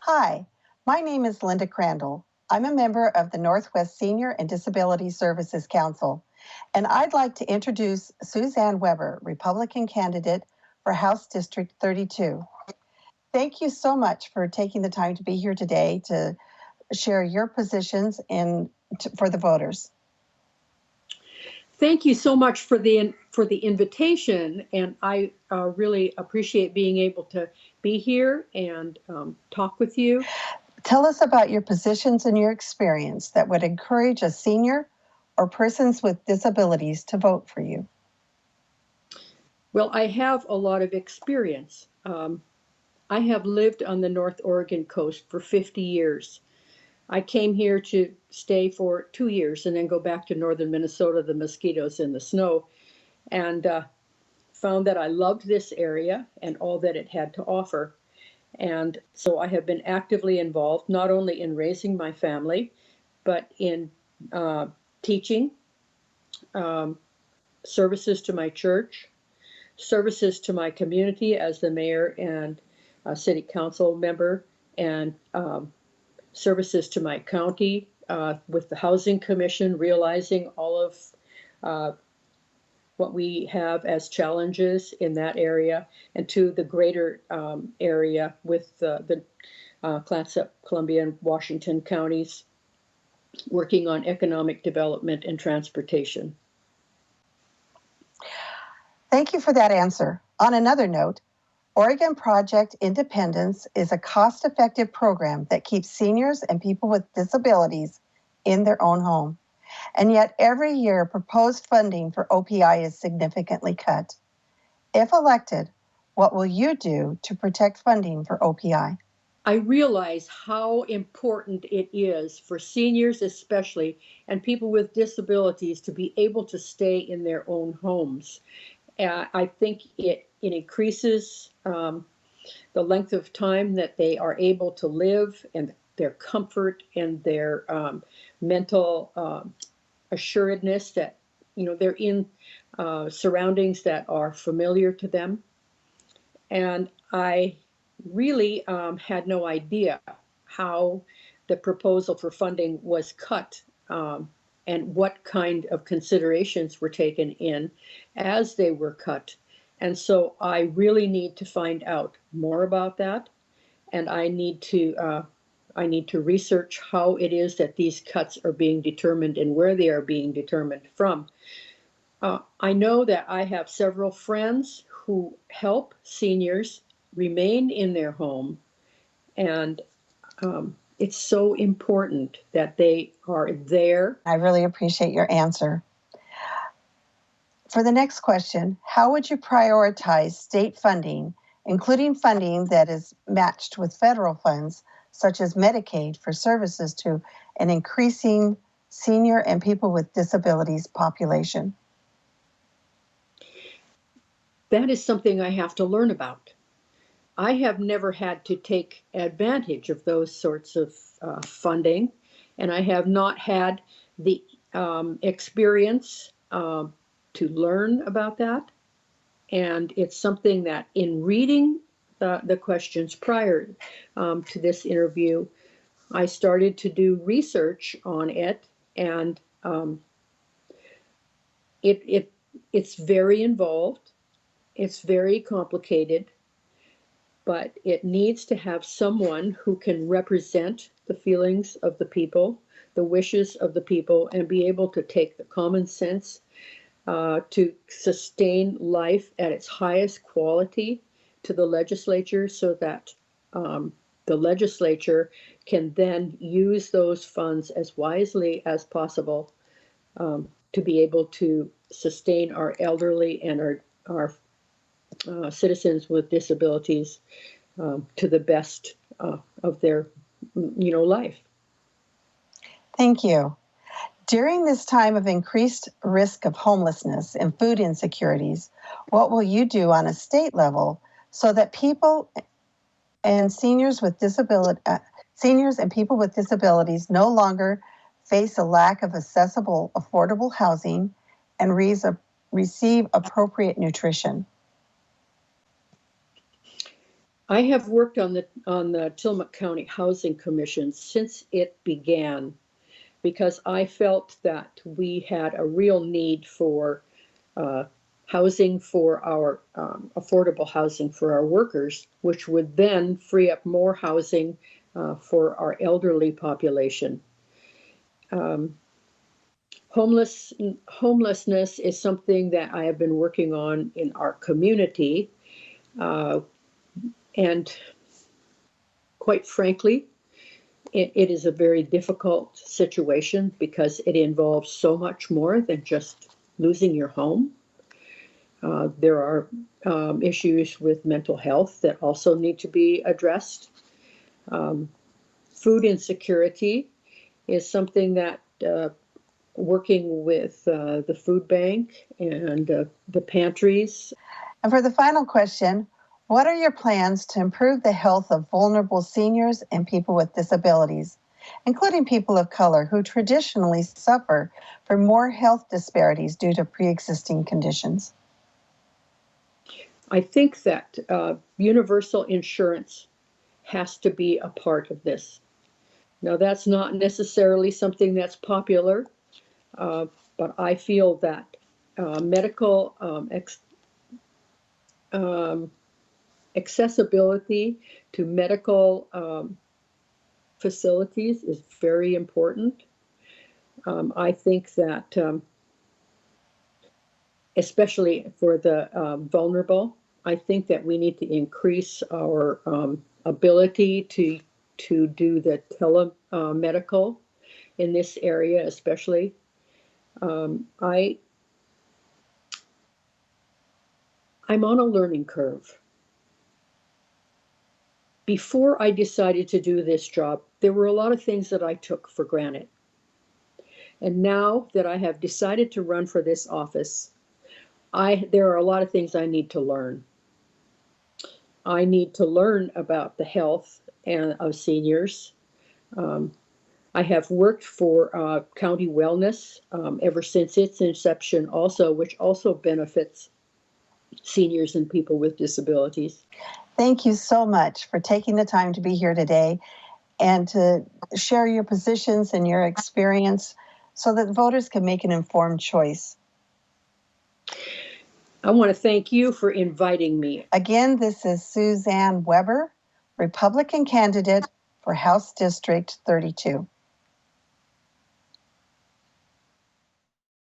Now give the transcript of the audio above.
Hi, my name is Linda Crandall. I'm a member of the Northwest Senior and Disability Services Council, and I'd like to introduce Suzanne Weber, Republican candidate for House District 32. Thank you so much for taking the time to be here today to share your positions for the voters. Thank you so much for the invitation, and I really appreciate being able to be here and talk with you. Tell us about your positions and your experience that would encourage a senior or persons with disabilities to vote for you. Well, I have a lot of experience. I have lived on the North Oregon coast for 50 years. I came here to stay for 2 years and then go back to northern Minnesota, the mosquitoes and the snow, and found that I loved this area and all that it had to offer. And so I have been actively involved, not only in raising my family, but in teaching, services to my church, services to my community as the mayor and city council member, and services to my county with the Housing Commission, realizing all of what we have as challenges in that area, and to the greater area with the Clatsop, Columbia, and Washington counties, working on economic development and transportation. Thank you for that answer. On another note, Oregon Project Independence is a cost-effective program that keeps seniors and people with disabilities in their own home. And yet every year proposed funding for OPI is significantly cut. If elected, what will you do to protect funding for OPI? I realize how important it is for seniors especially and people with disabilities to be able to stay in their own homes. I think it increases the length of time that they are able to live, and their comfort and their mental assuredness that they're in surroundings that are familiar to them. And I really had no idea how the proposal for funding was cut and what kind of considerations were taken in as they were cut. And so I really need to find out more about that, and I need to research how it is that these cuts are being determined and where they are being determined from. I know that I have several friends who help seniors remain in their home, and it's so important that they are there. I really appreciate your answer. For the next question, how would you prioritize state funding, including funding that is matched with federal funds, such as Medicaid, for services to an increasing senior and people with disabilities population? That is something I have to learn about. I have never had to take advantage of those sorts of funding, and I have not had the experience to learn about that. And it's something that in reading the questions prior to this interview, I started to do research on it, and it's very involved, it's very complicated, but it needs to have someone who can represent the feelings of the people, the wishes of the people, and be able to take the common sense to sustain life at its highest quality to the legislature, so that the legislature can then use those funds as wisely as possible to be able to sustain our elderly and our citizens with disabilities to the best of their life. Thank you. During this time of increased risk of homelessness and food insecurities, what will you do on a state level so that people and seniors and people with disabilities no longer face a lack of accessible, affordable housing and receive appropriate nutrition? I have worked on the Tillamook County Housing Commission since it began because I felt that we had a real need for uh, housing for our affordable housing for our workers, which would then free up more housing for our elderly population. Um, homelessness is something that I have been working on in our community, uh, and quite frankly, it is a very difficult situation because it involves so much more than just losing your home. There are issues with mental health that also need to be addressed. Um, Food insecurity is something that working with the food bank and the pantries. And for the final question, what are your plans to improve the health of vulnerable seniors and people with disabilities, including people of color who traditionally suffer from more health disparities due to pre-existing conditions? I think that universal insurance has to be a part of this. Now, that's not necessarily something that's popular, uh, but I feel that medical accessibility to medical facilities is very important. I think that, especially for the vulnerable, I think that we need to increase our ability to do the telemedical in this area, especially. I'm on a learning curve. Before I decided to do this job, there were a lot of things that I took for granted. And now that I have decided to run for this office, there are a lot of things I need to learn. I need to learn about the health of seniors. Um, I have worked for County Wellness ever since its inception, also, which also benefits seniors and people with disabilities. Thank you so much for taking the time to be here today and to share your positions and your experience so that voters can make an informed choice. I want to thank you for inviting me. Again, this is Suzanne Weber, Republican candidate for House District 32.